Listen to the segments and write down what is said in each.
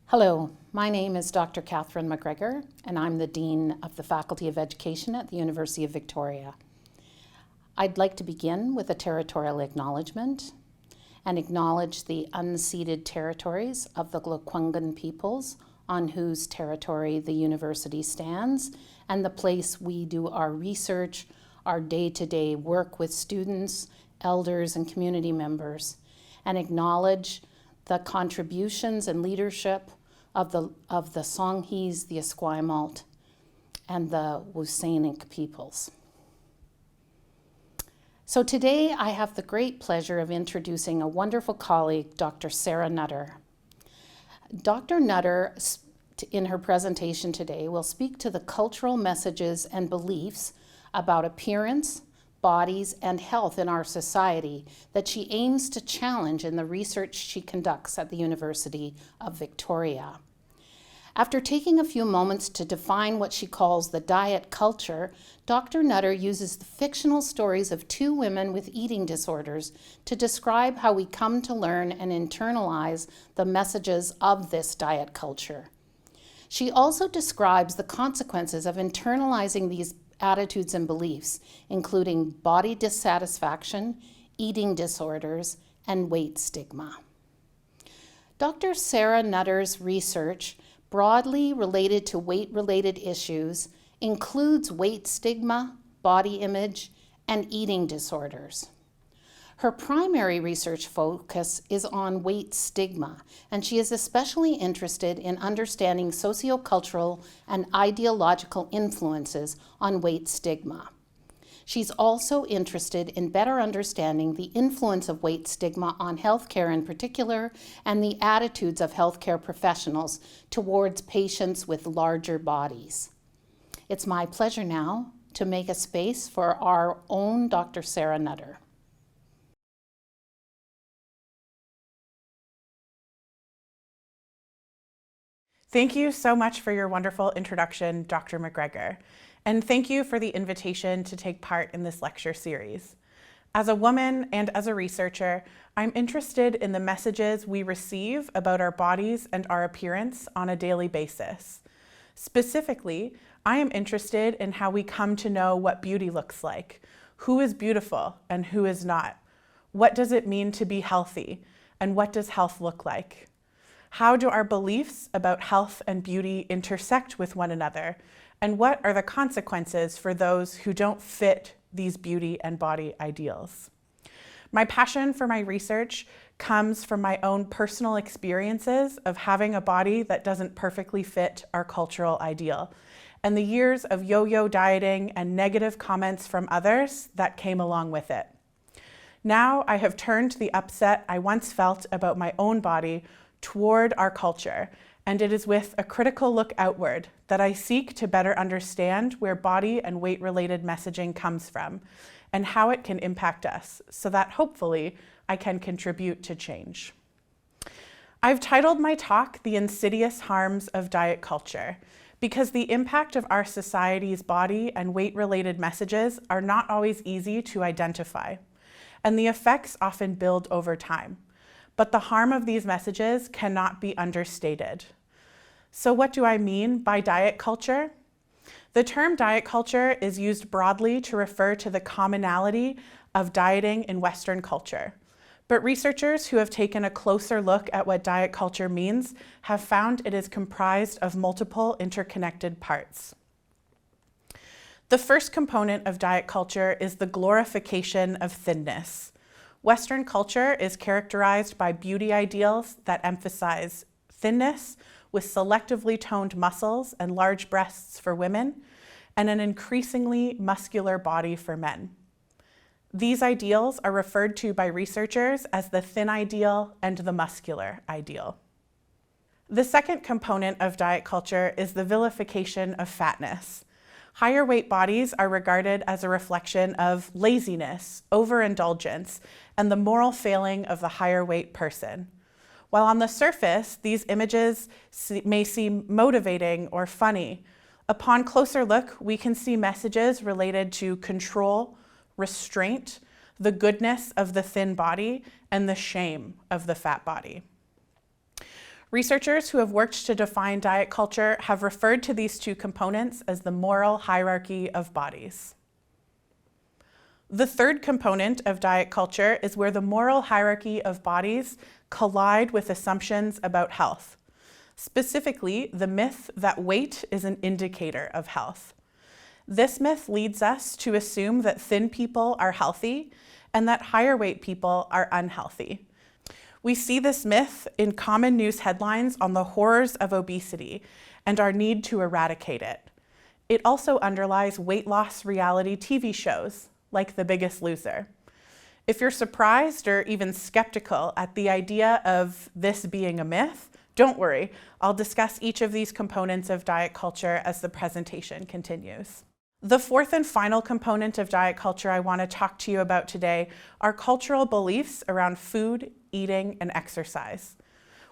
Hello, my name is Dr. Catherine McGregor, and I'm the Dean of the Faculty of Education at the University of Victoria. I'd like to begin with a territorial acknowledgement and acknowledge the unceded territories of the Lekwungen peoples on whose territory the university stands and the place we do our research, our day-to-day work with students, elders, and community members, and acknowledge the contributions and leadership of the Songhees, the Esquimalt, and the WSÁNEĆ peoples. So today I have the great pleasure of introducing a wonderful colleague, Dr. Sarah Nutter. Dr. Nutter, in her presentation today, will speak to the cultural messages and beliefs about appearance, bodies, and health in our society that she aims to challenge in the research she conducts at the University of Victoria. After taking a few moments to define what she calls the diet culture, Dr. Nutter uses the fictional stories of two women with eating disorders to describe how we come to learn and internalize the messages of this diet culture. She also describes the consequences of internalizing these attitudes and beliefs, including body dissatisfaction, eating disorders, and weight stigma. Dr. Sarah Nutter's research, broadly related to weight-related issues, includes weight stigma, body image, and eating disorders. Her primary research focus is on weight stigma, and she is especially interested in understanding sociocultural and ideological influences on weight stigma. She's also interested in better understanding the influence of weight stigma on healthcare in particular, and the attitudes of healthcare professionals towards patients with larger bodies. It's my pleasure now to make a space for our own Dr. Sarah Nutter. Thank you so much for your wonderful introduction, Dr. McGregor, and thank you for the invitation to take part in this lecture series. As a woman and as a researcher, I'm interested in the messages we receive about our bodies and our appearance on a daily basis. Specifically, I am interested in how we come to know what beauty looks like, who is beautiful and who is not, what does it mean to be healthy, and what does health look like? How do our beliefs about health and beauty intersect with one another? And what are the consequences for those who don't fit these beauty and body ideals? My passion for my research comes from my own personal experiences of having a body that doesn't perfectly fit our cultural ideal, and the years of yo-yo dieting and negative comments from others that came along with it. Now I have turned the upset I once felt about my own body toward our culture, and it is with a critical look outward that I seek to better understand where body and weight-related messaging comes from and how it can impact us, so that hopefully I can contribute to change. I've titled my talk "The Insidious Harms of Diet Culture" because the impact of our society's body and weight-related messages are not always easy to identify, and the effects often build over time. But the harm of these messages cannot be understated. So what do I mean by diet culture? The term diet culture is used broadly to refer to the commonality of dieting in Western culture. But researchers who have taken a closer look at what diet culture means have found it is comprised of multiple interconnected parts. The first component of diet culture is the glorification of thinness. Western culture is characterized by beauty ideals that emphasize thinness with selectively toned muscles and large breasts for women, and an increasingly muscular body for men. These ideals are referred to by researchers as the thin ideal and the muscular ideal. The second component of diet culture is the vilification of fatness. Higher weight bodies are regarded as a reflection of laziness, overindulgence, and the moral failing of the higher weight person. While on the surface, these images may seem motivating or funny, upon closer look, we can see messages related to control, restraint, the goodness of the thin body, and the shame of the fat body. Researchers who have worked to define diet culture have referred to these two components as the moral hierarchy of bodies. The third component of diet culture is where the moral hierarchy of bodies collide with assumptions about health. Specifically, the myth that weight is an indicator of health. This myth leads us to assume that thin people are healthy and that higher weight people are unhealthy. We see this myth in common news headlines on the horrors of obesity and our need to eradicate it. It also underlies weight loss reality TV shows, like The Biggest Loser. If you're surprised or even skeptical at the idea of this being a myth, don't worry, I'll discuss each of these components of diet culture as the presentation continues. The fourth and final component of diet culture I want to talk to you about today are cultural beliefs around food, eating, and exercise.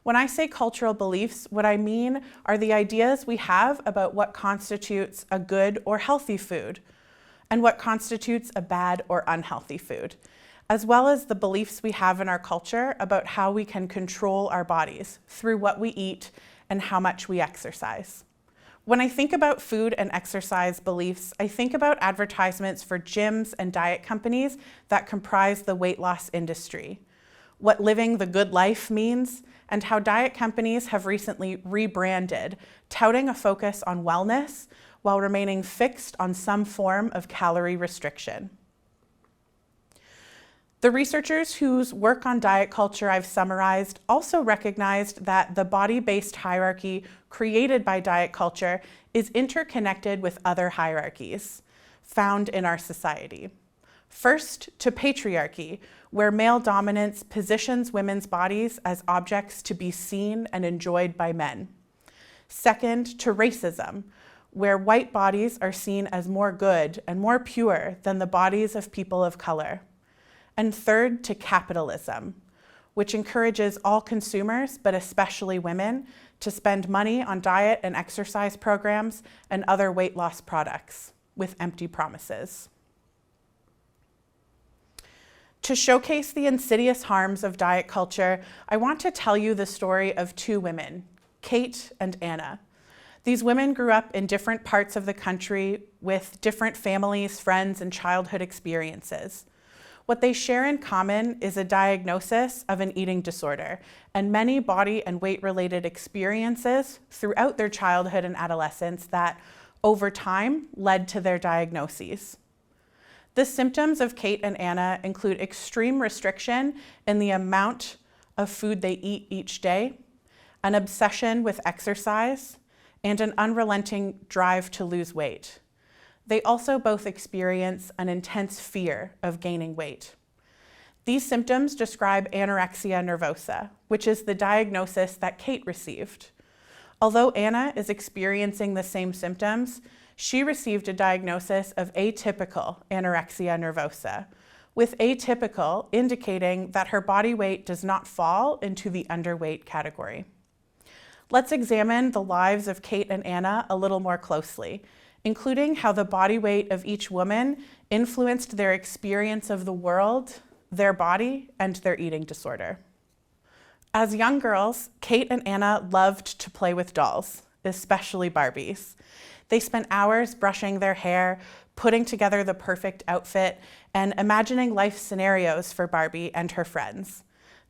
When I say cultural beliefs, what I mean are the ideas we have about what constitutes a good or healthy food, and what constitutes a bad or unhealthy food, as well as the beliefs we have in our culture about how we can control our bodies through what we eat and how much we exercise. When I think about food and exercise beliefs, I think about advertisements for gyms and diet companies that comprise the weight loss industry, what living the good life means, and how diet companies have recently rebranded, touting a focus on wellness while remaining fixed on some form of calorie restriction. The researchers whose work on diet culture I've summarized also recognized that the body-based hierarchy created by diet culture is interconnected with other hierarchies found in our society. First, to patriarchy, where male dominance positions women's bodies as objects to be seen and enjoyed by men. Second, to racism, where white bodies are seen as more good and more pure than the bodies of people of color. And third, to capitalism, which encourages all consumers, but especially women, to spend money on diet and exercise programs and other weight loss products with empty promises. To showcase the insidious harms of diet culture, I want to tell you the story of two women, Kate and Anna. These women grew up in different parts of the country with different families, friends, and childhood experiences. What they share in common is a diagnosis of an eating disorder and many body and weight-related experiences throughout their childhood and adolescence that, over time, led to their diagnoses. The symptoms of Kate and Anna include extreme restriction in the amount of food they eat each day, an obsession with exercise, and an unrelenting drive to lose weight. They also both experience an intense fear of gaining weight. These symptoms describe anorexia nervosa, which is the diagnosis that Kate received. Although Anna is experiencing the same symptoms, she received a diagnosis of atypical anorexia nervosa, with atypical indicating that her body weight does not fall into the underweight category. Let's examine the lives of Kate and Anna a little more closely, including how the body weight of each woman influenced their experience of the world, their body, and their eating disorder. As young girls, Kate and Anna loved to play with dolls, especially Barbies. They spent hours brushing their hair, putting together the perfect outfit, and imagining life scenarios for Barbie and her friends.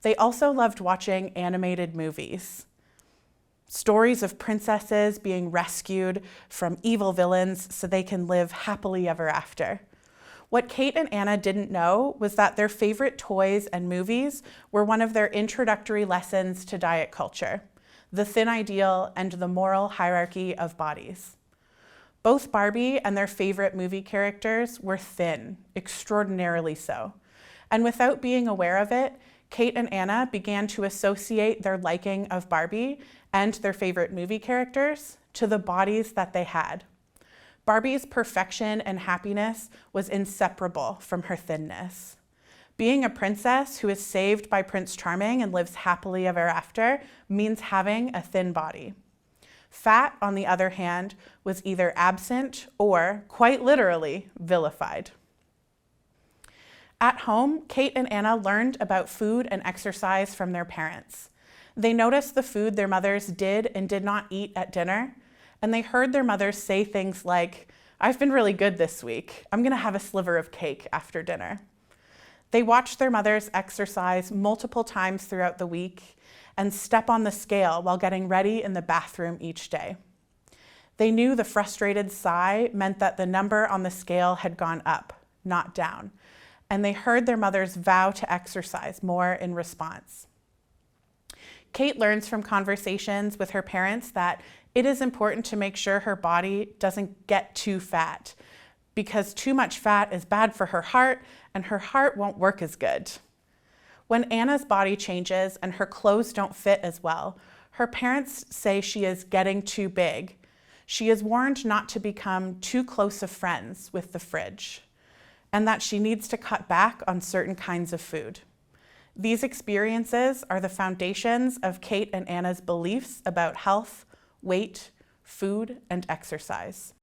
They also loved watching animated movies. Stories of princesses being rescued from evil villains so they can live happily ever after. What Kate and Anna didn't know was that their favorite toys and movies were one of their introductory lessons to diet culture, the thin ideal and the moral hierarchy of bodies. Both Barbie and their favorite movie characters were thin, extraordinarily so. And without being aware of it, Kate and Anna began to associate their liking of Barbie and their favorite movie characters to the bodies that they had. Barbie's perfection and happiness was inseparable from her thinness. Being a princess who is saved by Prince Charming and lives happily ever after means having a thin body. Fat, on the other hand, was either absent or, quite literally, vilified. At home, Kate and Anna learned about food and exercise from their parents. They noticed the food their mothers did and did not eat at dinner, and they heard their mothers say things like, "I've been really good this week. I'm gonna have a sliver of cake after dinner." They watched their mothers exercise multiple times throughout the week and step on the scale while getting ready in the bathroom each day. They knew the frustrated sigh meant that the number on the scale had gone up, not down, and they heard their mothers vow to exercise more in response. Kate learns from conversations with her parents that it is important to make sure her body doesn't get too fat, because too much fat is bad for her heart and her heart won't work as good. When Anna's body changes and her clothes don't fit as well, her parents say she is getting too big. She is warned not to become too close of friends with the fridge, and that she needs to cut back on certain kinds of food. These experiences are the foundations of Kate and Anna's beliefs about health, weight, food, and exercise.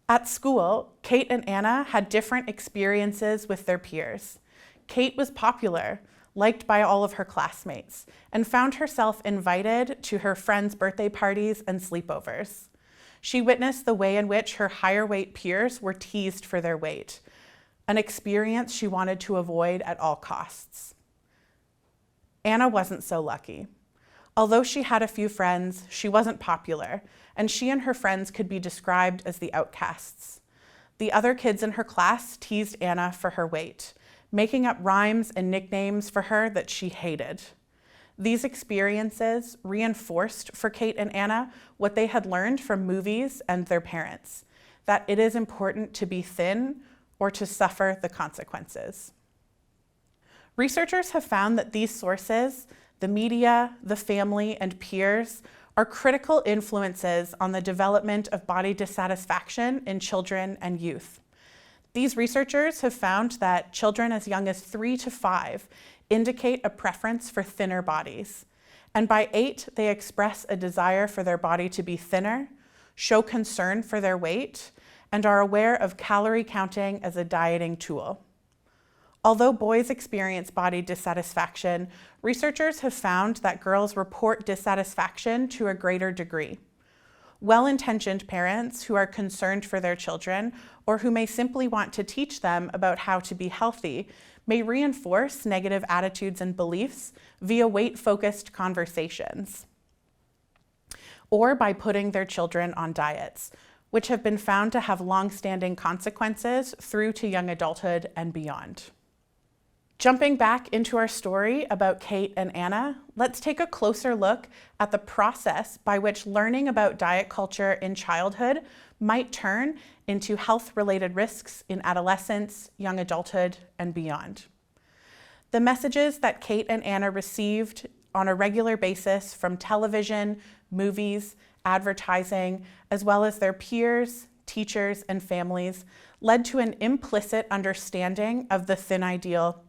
At school, Kate and Anna had different experiences with their peers. Kate was popular, liked by all of her classmates, and found herself invited to her friends' birthday parties and sleepovers. She witnessed the way in which her higher weight peers were teased for their weight, an experience she wanted to avoid at all costs. Anna wasn't so lucky. Although she had a few friends, she wasn't popular, and she and her friends could be described as the outcasts. The other kids in her class teased Anna for her weight, making up rhymes and nicknames for her that she hated. These experiences reinforced for Kate and Anna what they had learned from movies and their parents, that it is important to be thin or to suffer the consequences. Researchers have found that these sources, the media, the family, and peers, are critical influences on the development of body dissatisfaction in children and youth. These researchers have found that children as young as 3 to 5 indicate a preference for thinner bodies, and by 8, they express a desire for their body to be thinner, show concern for their weight, and are aware of calorie counting as a dieting tool. Although boys experience body dissatisfaction, researchers have found that girls report dissatisfaction to a greater degree. Well-intentioned parents who are concerned for their children or who may simply want to teach them about how to be healthy may reinforce negative attitudes and beliefs via weight-focused conversations, or by putting their children on diets, which have been found to have long-standing consequences through to young adulthood and beyond. Jumping back into our story about Kate and Anna, let's take a closer look at the process by which learning about diet culture in childhood might turn into health-related risks in adolescence, young adulthood, and beyond. The messages that Kate and Anna received on a regular basis from television, movies, advertising, as well as their peers, teachers, and families led to an implicit understanding of the thin ideal,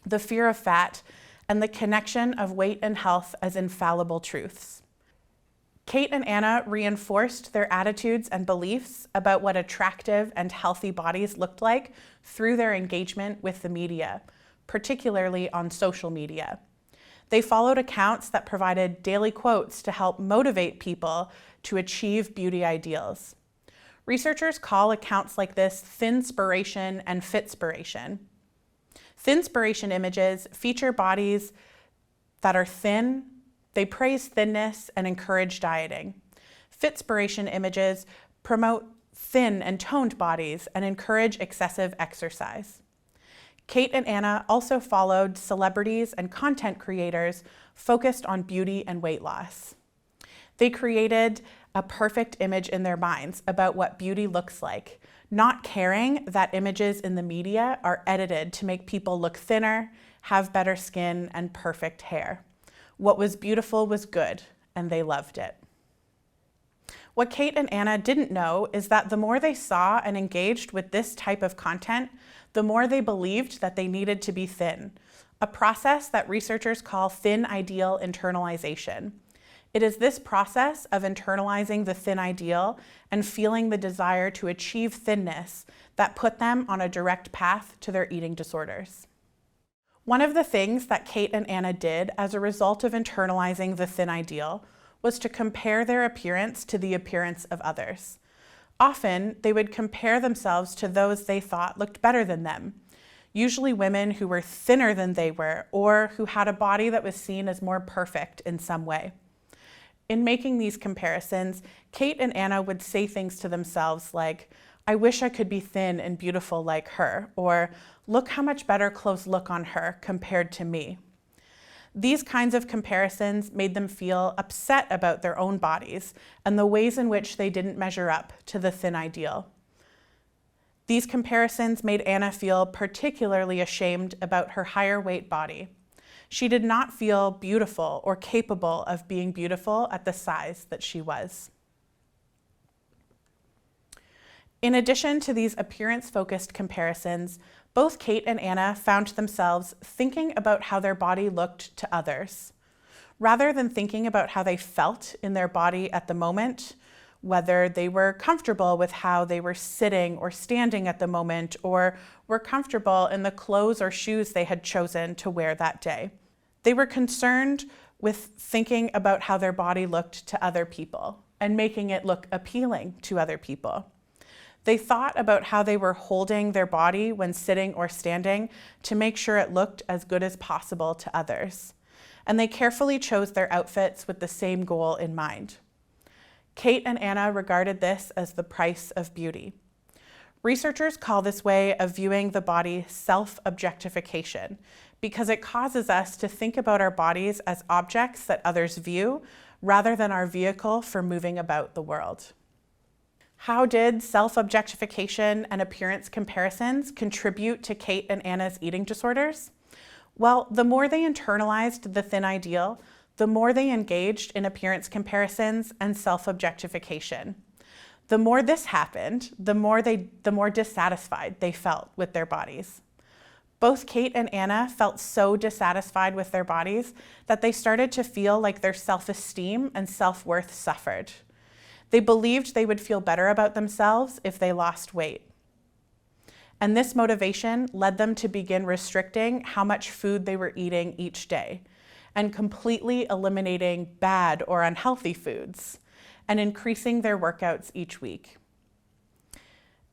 the fear of fat, and the connection of weight and health as infallible truths. Kate and Anna reinforced their attitudes and beliefs about what attractive and healthy bodies looked like through their engagement with the media, particularly on social media. They followed accounts that provided daily quotes to help motivate people to achieve beauty ideals. Researchers call accounts like this thinspiration and fitspiration. Thinspiration images feature bodies that are thin, they praise thinness and encourage dieting. Fitspiration images promote thin and toned bodies and encourage excessive exercise. Kate and Anna also followed celebrities and content creators focused on beauty and weight loss. They created a perfect image in their minds about what beauty looks like, not caring that images in the media are edited to make people look thinner, have better skin, and perfect hair. What was beautiful was good, and they loved it. What Kate and Anna didn't know is that the more they saw and engaged with this type of content, the more they believed that they needed to be thin, a process that researchers call thin ideal internalization. It is this process of internalizing the thin ideal and feeling the desire to achieve thinness that put them on a direct path to their eating disorders. One of the things that Kate and Anna did as a result of internalizing the thin ideal was to compare their appearance to the appearance of others. Often, they would compare themselves to those they thought looked better than them, usually women who were thinner than they were or who had a body that was seen as more perfect in some way. In making these comparisons, Kate and Anna would say things to themselves like, "I wish I could be thin and beautiful like her," or "Look how much better clothes look on her compared to me." These kinds of comparisons made them feel upset about their own bodies and the ways in which they didn't measure up to the thin ideal. These comparisons made Anna feel particularly ashamed about her higher weight body. She did not feel beautiful or capable of being beautiful at the size that she was. In addition to these appearance-focused comparisons, both Kate and Anna found themselves thinking about how their body looked to others. Rather than thinking about how they felt in their body at the moment, whether they were comfortable with how they were sitting or standing at the moment, or were comfortable in the clothes or shoes they had chosen to wear that day. They were concerned with thinking about how their body looked to other people and making it look appealing to other people. They thought about how they were holding their body when sitting or standing to make sure it looked as good as possible to others. And they carefully chose their outfits with the same goal in mind. Kate and Anna regarded this as the price of beauty. Researchers call this way of viewing the body self-objectification because it causes us to think about our bodies as objects that others view rather than our vehicle for moving about the world. How did self-objectification and appearance comparisons contribute to Kate and Anna's eating disorders? Well, the more they internalized the thin ideal, the more they engaged in appearance comparisons and self-objectification. The more this happened, the more dissatisfied they felt with their bodies. Both Kate and Anna felt so dissatisfied with their bodies that they started to feel like their self-esteem and self-worth suffered. They believed they would feel better about themselves if they lost weight. And this motivation led them to begin restricting how much food they were eating each day and completely eliminating bad or unhealthy foods and increasing their workouts each week.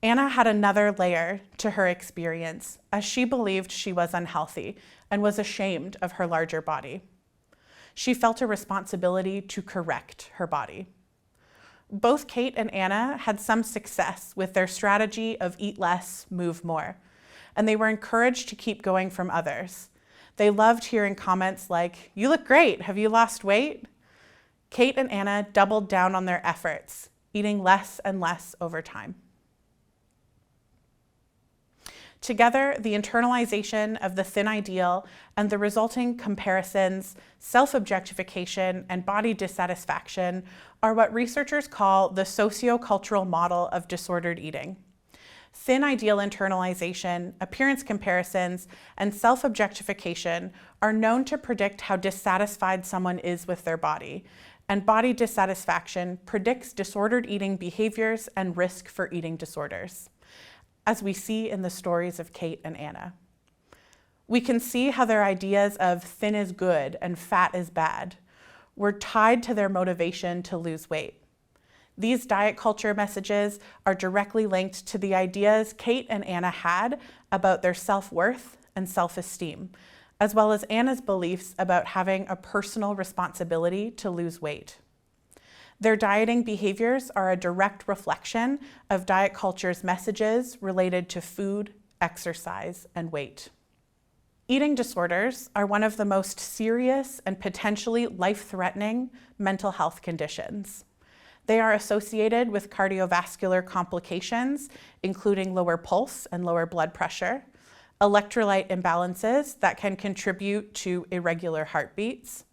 Anna had another layer to her experience as she believed she was unhealthy and was ashamed of her larger body. She felt a responsibility to correct her body. Both Kate and Anna had some success with their strategy of eat less, move more, and they were encouraged to keep going from others. They loved hearing comments like, "You look great, have you lost weight?" Kate and Anna doubled down on their efforts, eating less and less over time. Together, the internalization of the thin ideal and the resulting comparisons, self-objectification, and body dissatisfaction are what researchers call the sociocultural model of disordered eating. Thin ideal internalization, appearance comparisons, and self-objectification are known to predict how dissatisfied someone is with their body, and body dissatisfaction predicts disordered eating behaviors and risk for eating disorders, as we see in the stories of Kate and Anna. We can see how their ideas of thin is good and fat is bad were tied to their motivation to lose weight. These diet culture messages are directly linked to the ideas Kate and Anna had about their self-worth and self-esteem, as well as Anna's beliefs about having a personal responsibility to lose weight. Their dieting behaviors are a direct reflection of diet culture's messages related to food, exercise, and weight. Eating disorders are one of the most serious and potentially life-threatening mental health conditions. They are associated with cardiovascular complications, including lower pulse and lower blood pressure, electrolyte imbalances that can contribute to irregular heartbeats,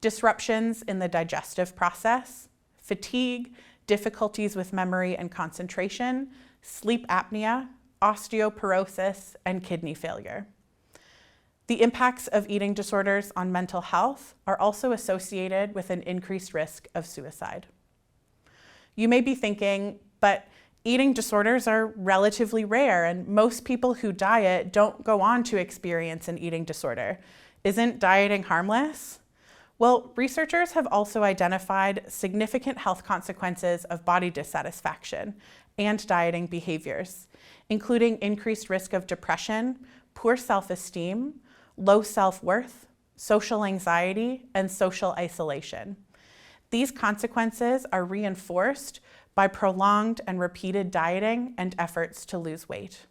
disruptions in the digestive process, fatigue, difficulties with memory and concentration, sleep apnea, osteoporosis, and kidney failure. The impacts of eating disorders on mental health are also associated with an increased risk of suicide. You may be thinking, but Eating disorders are relatively rare, and most people who diet don't go on to experience an eating disorder. Isn't dieting harmless? Well, researchers have also identified significant health consequences of body dissatisfaction and dieting behaviors, including increased risk of depression, poor self-esteem, low self-worth, social anxiety, and social isolation. These consequences are reinforced by prolonged and repeated dieting and efforts to lose weight.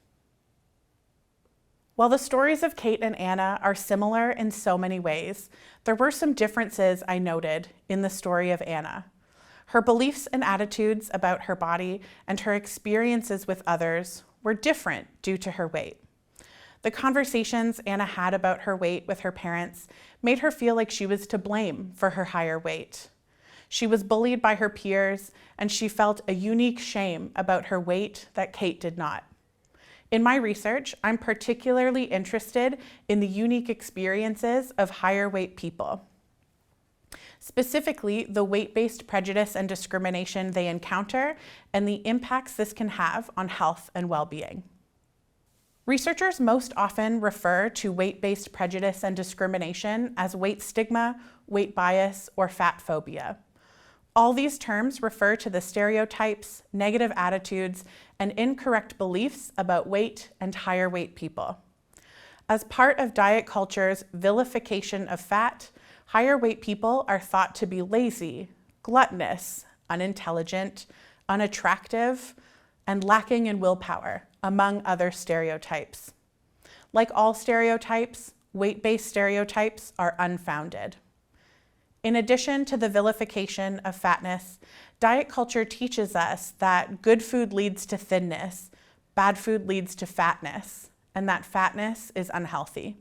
While the stories of Kate and Anna are similar in so many ways, there were some differences I noted in the story of Anna. Her beliefs and attitudes about her body and her experiences with others were different due to her weight. The conversations Anna had about her weight with her parents made her feel like she was to blame for her higher weight. She was bullied by her peers, and she felt a unique shame about her weight that Kate did not. In my research, I'm particularly interested in the unique experiences of higher weight people. Specifically, the weight-based prejudice and discrimination they encounter and the impacts this can have on health and well-being. Researchers most often refer to weight-based prejudice and discrimination as weight stigma, weight bias, or fat phobia. All these terms refer to the stereotypes, negative attitudes, and incorrect beliefs about weight and higher weight people. As part of diet culture's vilification of fat, higher weight people are thought to be lazy, gluttonous, unintelligent, unattractive, and lacking in willpower, among other stereotypes. Like all stereotypes, weight-based stereotypes are unfounded. In addition to the vilification of fatness, diet culture teaches us that good food leads to thinness, bad food leads to fatness, and that fatness is unhealthy.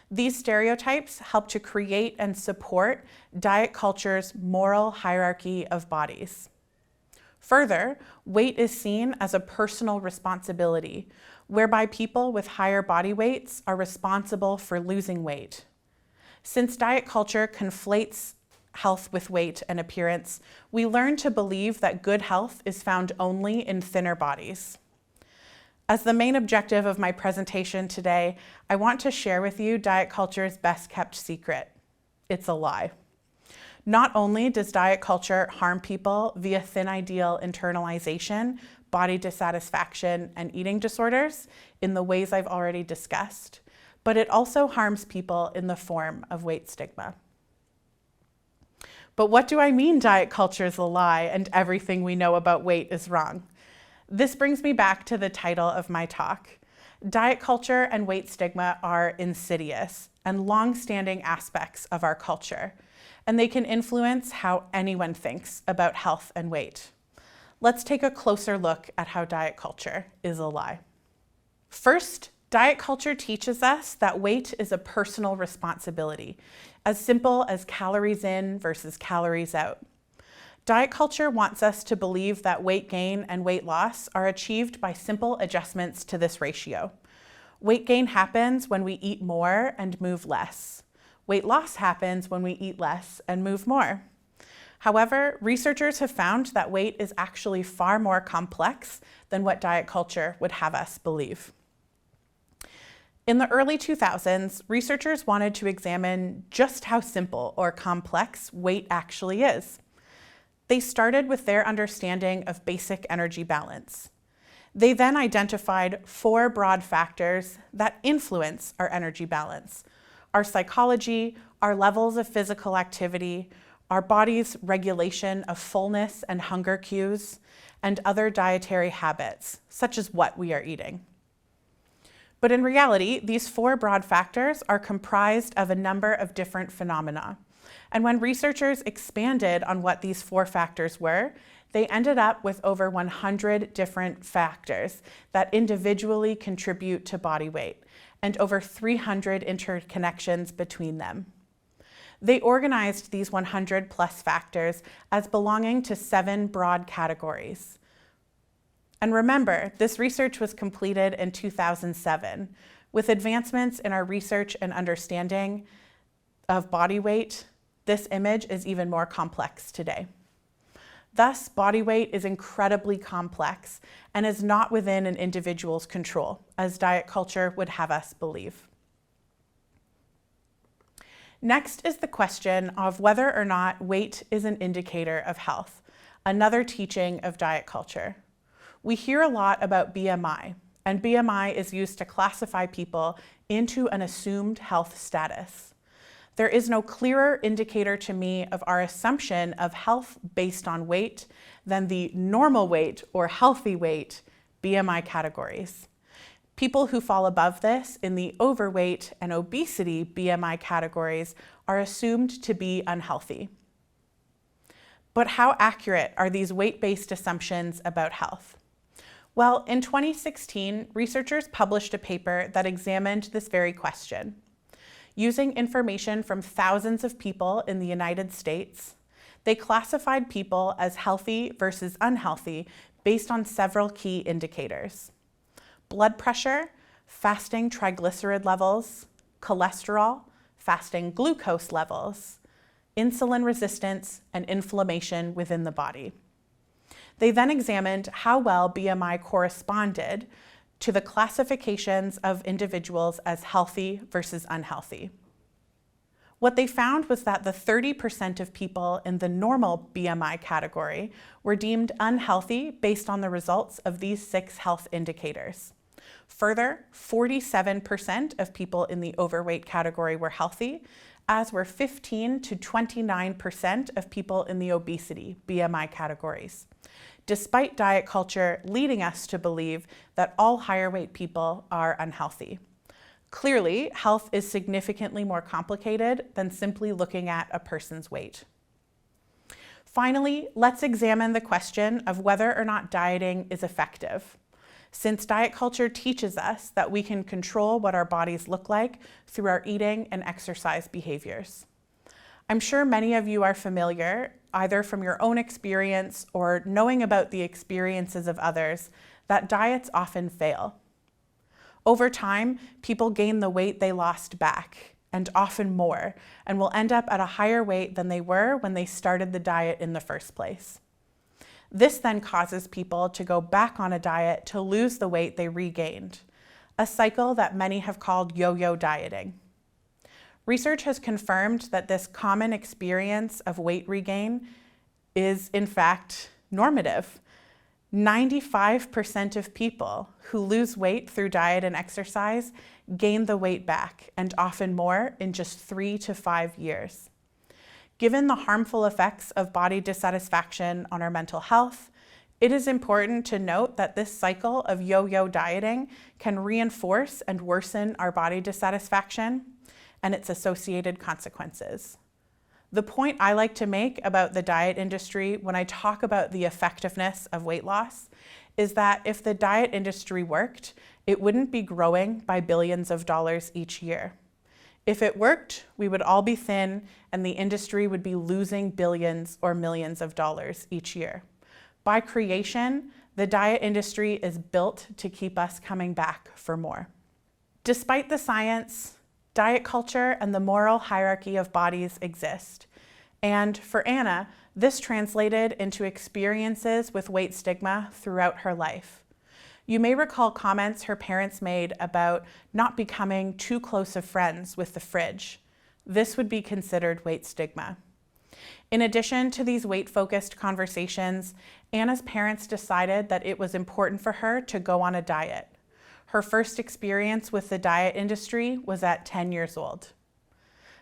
These stereotypes help to create and support diet culture's moral hierarchy of bodies. Further, weight is seen as a personal responsibility, whereby people with higher body weights are responsible for losing weight. Since diet culture conflates health with weight and appearance, we learn to believe that good health is found only in thinner bodies. As the main objective of my presentation today, I want to share with you diet culture's best-kept secret. It's a lie. Not only does diet culture harm people via thin ideal internalization, body dissatisfaction, and eating disorders in the ways I've already discussed, but it also harms people in the form of weight stigma. But what do I mean diet culture is a lie and everything we know about weight is wrong? This brings me back to the title of my talk. Diet culture and weight stigma are insidious and long-standing aspects of our culture, and they can influence how anyone thinks about health and weight. Let's take a closer look at how diet culture is a lie. First, diet culture teaches us that weight is a personal responsibility, as simple as calories in versus calories out. Diet culture wants us to believe that weight gain and weight loss are achieved by simple adjustments to this ratio. Weight gain happens when we eat more and move less. Weight loss happens when we eat less and move more. However, researchers have found that weight is actually far more complex than what diet culture would have us believe. In the early 2000s, researchers wanted to examine just how simple or complex weight actually is. They started with their understanding of basic energy balance. They then identified 4 broad factors that influence our energy balance: our psychology, our levels of physical activity, our body's regulation of fullness and hunger cues, and other dietary habits, such as what we are eating. But in reality, these 4 broad factors are comprised of a number of different phenomena. And when researchers expanded on what these 4 factors were, they ended up with over 100 different factors that individually contribute to body weight, and over 300 interconnections between them. They organized these 100 plus factors as belonging to 7 broad categories. And remember, this research was completed in 2007. With advancements in our research and understanding of body weight, this image is even more complex today. Thus, body weight is incredibly complex and is not within an individual's control, as diet culture would have us believe. Next is the question of whether or not weight is an indicator of health, another teaching of diet culture. We hear a lot about BMI, and BMI is used to classify people into an assumed health status. There is no clearer indicator to me of our assumption of health based on weight than the normal weight or healthy weight BMI categories. People who fall above this in the overweight and obesity BMI categories are assumed to be unhealthy. But how accurate are these weight-based assumptions about health? Well, in 2016, researchers published a paper that examined this very question. Using information from thousands of people in the United States, they classified people as healthy versus unhealthy based on several key indicators: blood pressure, fasting triglyceride levels, cholesterol, fasting glucose levels, insulin resistance, and inflammation within the body. They then examined how well BMI corresponded to the classifications of individuals as healthy versus unhealthy. What they found was that the 30% of people in the normal BMI category were deemed unhealthy based on the results of these 6 health indicators. Further, 47% of people in the overweight category were healthy, as were 15 to 29% of people in the obesity BMI categories, despite diet culture leading us to believe that all higher weight people are unhealthy. Clearly, health is significantly more complicated than simply looking at a person's weight. Finally, let's examine the question of whether or not dieting is effective, since diet culture teaches us that we can control what our bodies look like through our eating and exercise behaviors. I'm sure many of you are familiar, either from your own experience or knowing about the experiences of others, that diets often fail. Over time, people gain the weight they lost back, and often more, and will end up at a higher weight than they were when they started the diet in the first place. This then causes people to go back on a diet to lose the weight they regained, a cycle that many have called yo-yo dieting. Research has confirmed that this common experience of weight regain is, in fact, normative. 95% of people who lose weight through diet and exercise gain the weight back, and often more, in just 3 to 5 years. Given the harmful effects of body dissatisfaction on our mental health, it is important to note that this cycle of yo-yo dieting can reinforce and worsen our body dissatisfaction and its associated consequences. The point I like to make about the diet industry when I talk about the effectiveness of weight loss is that if the diet industry worked, it wouldn't be growing by billions of dollars each year. If it worked, we would all be thin and the industry would be losing billions or millions of dollars each year. By creation, the diet industry is built to keep us coming back for more. Despite the science, diet culture and the moral hierarchy of bodies exist. And for Anna, this translated into experiences with weight stigma throughout her life. You may recall comments her parents made about not becoming too close of friends with the fridge. This would be considered weight stigma. In addition to these weight-focused conversations, Anna's parents decided that it was important for her to go on a diet. Her first experience with the diet industry was at 10 years old.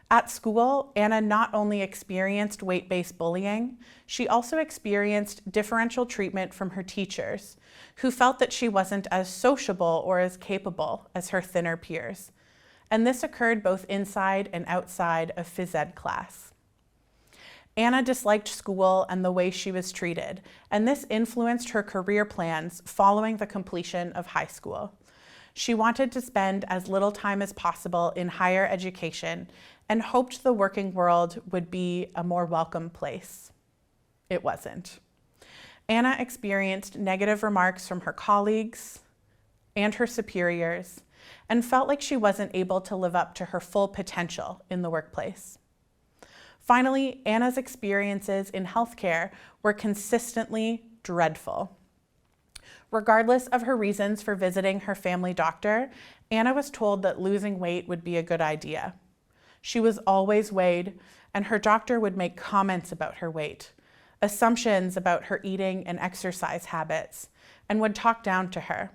At school, Anna not only experienced weight-based bullying, she also experienced differential treatment from her teachers, who felt that she wasn't as sociable or as capable as her thinner peers. And this occurred both inside and outside of phys ed class. Anna disliked school and the way she was treated, and this influenced her career plans following the completion of high school. She wanted to spend as little time as possible in higher education and hoped the working world would be a more welcome place. It wasn't. Anna experienced negative remarks from her colleagues and her superiors and felt like she wasn't able to live up to her full potential in the workplace. Finally, Anna's experiences in healthcare were consistently dreadful. Regardless of her reasons for visiting her family doctor, Anna was told that losing weight would be a good idea. She was always weighed, and her doctor would make comments about her weight, assumptions about her eating and exercise habits, and would talk down to her.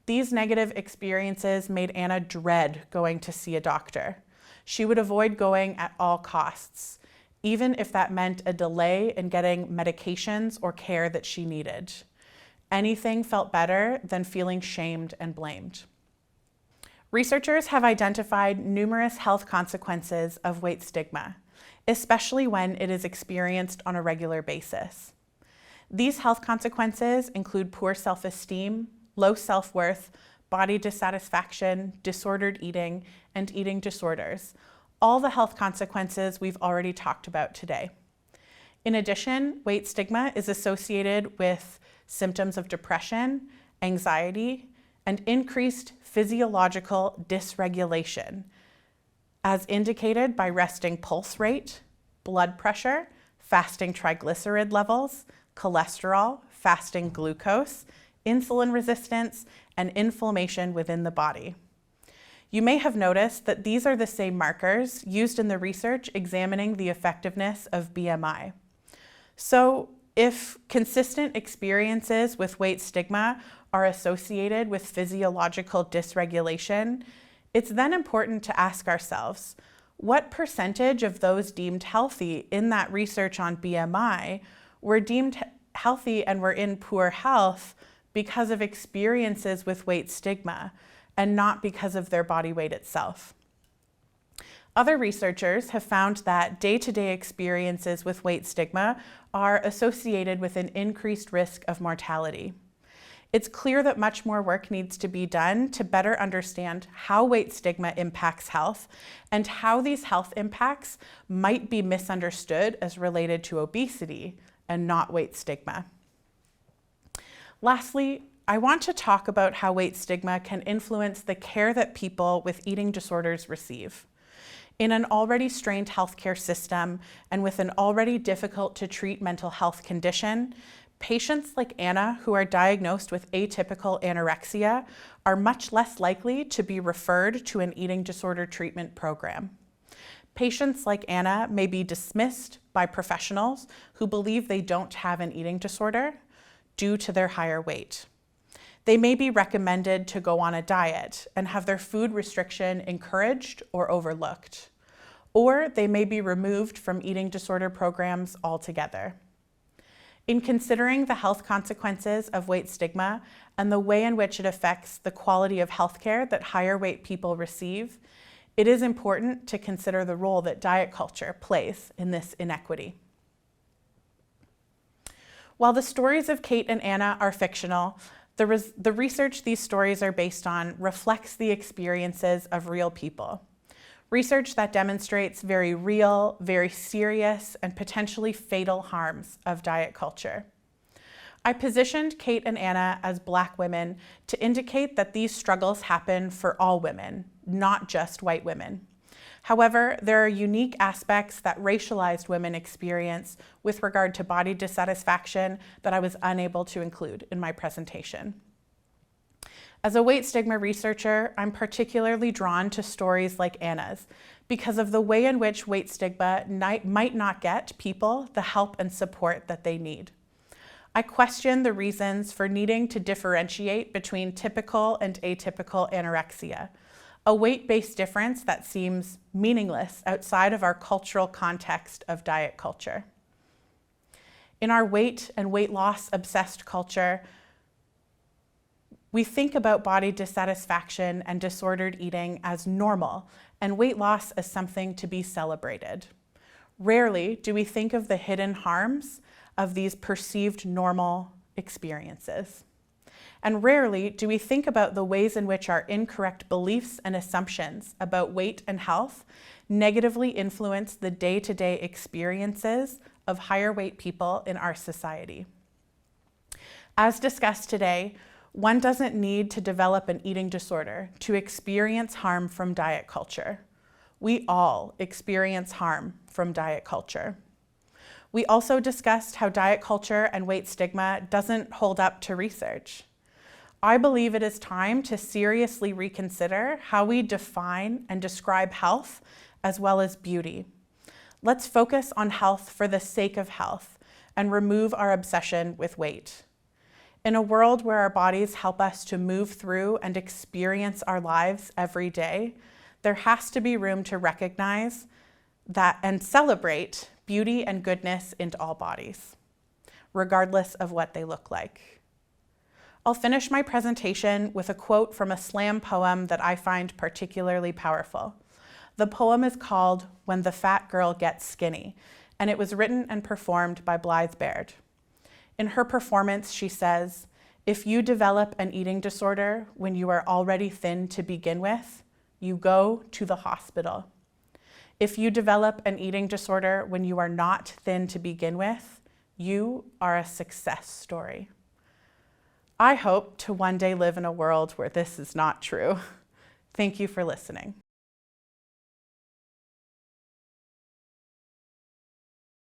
These negative experiences made Anna dread going to see a doctor. She would avoid going at all costs, even if that meant a delay in getting medications or care that she needed. Anything felt better than feeling shamed and blamed. Researchers have identified numerous health consequences of weight stigma, especially when it is experienced on a regular basis. These health consequences include poor self-esteem, low self-worth, body dissatisfaction, disordered eating, and eating disorders, all the health consequences we've already talked about today. In addition, weight stigma is associated with symptoms of depression, anxiety, and increased physiological dysregulation, as indicated by resting pulse rate, blood pressure, fasting triglyceride levels, cholesterol, fasting glucose, insulin resistance, and inflammation within the body. You may have noticed that these are the same markers used in the research examining the effectiveness of BMI. So, if consistent experiences with weight stigma are associated with physiological dysregulation, it's then important to ask ourselves, what percentage of those deemed healthy in that research on BMI were deemed healthy and were in poor health because of experiences with weight stigma and not because of their body weight itself? Other researchers have found that day-to-day experiences with weight stigma are associated with an increased risk of mortality. It's clear that much more work needs to be done to better understand how weight stigma impacts health and how these health impacts might be misunderstood as related to obesity and not weight stigma. Lastly, I want to talk about how weight stigma can influence the care that people with eating disorders receive. In an already strained healthcare system and with an already difficult to treat mental health condition, patients like Anna who are diagnosed with atypical anorexia are much less likely to be referred to an eating disorder treatment program. Patients like Anna may be dismissed by professionals who believe they don't have an eating disorder due to their higher weight. They may be recommended to go on a diet and have their food restriction encouraged or overlooked. Or they may be removed from eating disorder programs altogether. In considering the health consequences of weight stigma and the way in which it affects the quality of healthcare that higher weight people receive, it is important to consider the role that diet culture plays in this inequity. While the stories of Kate and Anna are fictional, the research these stories are based on reflects the experiences of real people. Research that demonstrates very real, very serious, and potentially fatal harms of diet culture. I positioned Kate and Anna as Black women to indicate that these struggles happen for all women, not just white women. However, there are unique aspects that racialized women experience with regard to body dissatisfaction that I was unable to include in my presentation. As a weight stigma researcher, I'm particularly drawn to stories like Anna's because of the way in which weight stigma might not get people the help and support that they need. I question the reasons for needing to differentiate between typical and atypical anorexia, a weight-based difference that seems meaningless outside of our cultural context of diet culture. In our weight and weight loss obsessed culture, we think about body dissatisfaction and disordered eating as normal and weight loss as something to be celebrated. Rarely do we think of the hidden harms of these perceived normal experiences. And rarely do we think about the ways in which our incorrect beliefs and assumptions about weight and health negatively influence the day-to-day experiences of higher weight people in our society. As discussed today, one doesn't need to develop an eating disorder to experience harm from diet culture. We all experience harm from diet culture. We also discussed how diet culture and weight stigma doesn't hold up to research. I believe it is time to seriously reconsider how we define and describe health as well as beauty. Let's focus on health for the sake of health and remove our obsession with weight. In a world where our bodies help us to move through and experience our lives every day, there has to be room to recognize that and celebrate beauty and goodness in all bodies, regardless of what they look like. I'll finish my presentation with a quote from a slam poem that I find particularly powerful. The poem is called "When the Fat Girl Gets Skinny," and it was written and performed by Blythe Baird. In her performance, she says, "If you develop an eating disorder when you are already thin to begin with, you go to the hospital. If you develop an eating disorder when you are not thin to begin with, you are a success story." I hope to one day live in a world where this is not true. Thank you for listening.